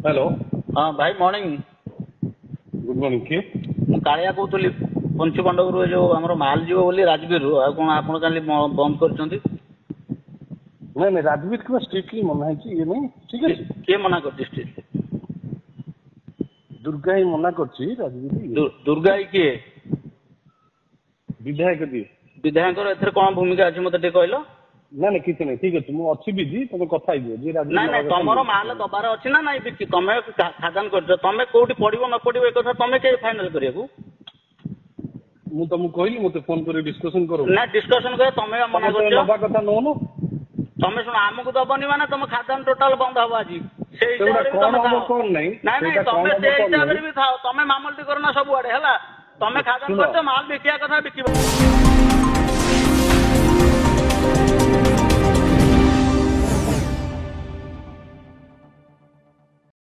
Hello हाँ भाई morning. Good morning किए ମୁଁ କାଳିଆ କହୁଥିଲି ପଞ୍ଚୁପାଣ୍ଡବରୁ ଏ ଯୋଉ ଆମର ମାଲ ଯିବ ବୋଲି ରାଜଗୀରରୁ। ଆଉ କ'ଣ ଆପଣ କାଲି ବନ୍ଦ କରିଛନ୍ତି? नहीं नहीं राजवीर को स्ट्रिक्टली मना है कि ये नहीं ठीक है କିଏ ମନା କରିଛି ଷ୍ଟ୍ରିକ୍ଟଲି? दुर्गा ही मना करछि राजवीर ଦୁର୍ଗା ଭାଇ କିଏ? विधायक दिए ବିଧାୟକଙ୍କର ଏଥିରେ କ'ଣ ଭୂମିକା ଅଛି ମତେ ଟିକେ କହିଲ? ना ना किसी नहीं ठीक है मु अच्छी बिजी तमे କଥା ହେଇଯିବ ଯେ ରାଜवीर ନାଇଁ ନାଇଁ ତମର ମାଲ ଦବାର ଅଛି ନା ନାଇଁ ବିକି ତମେ ଖାଦାନ କରିଛ ତମେ କୋଉଠି ପଡିବ ନ ପଡିବ ଏ କଥା ତମେ କେହି ଫାଇନାଲ କରିବାକୁ? ମୁଁ ତମକୁ କହିଲି ମତେ ଫୋନ କରି ଡିସ୍କସନ କର ନା ଡିସ୍କସନ करे ତମେ ମନା କରିଛ। ନବା କଥା ନଉନ ତମେ ଶୁଣ ଆମକୁ ଦବନି ମାନେ ତମ ଖାଦାନ ଟୋଟାଲ ବନ୍ଦ ହବ ଆଜି। ସେଇ ହିସାବରେ ବି କଣ ତମେ ହବ ଥାଅ। କଣ ନାହିଁ ନାଇଁ ନାଇଁ ତମେ ସେଇ ହିସାବରେ ବି ଥାଅ। ତମେ ମାମଲତି କର ନା ସବୁଆଡେ ହେଲା। ତମେ ଖାଦାନ କରିଛ ମାଲ ବିକିବା କଥା ବିକିବ।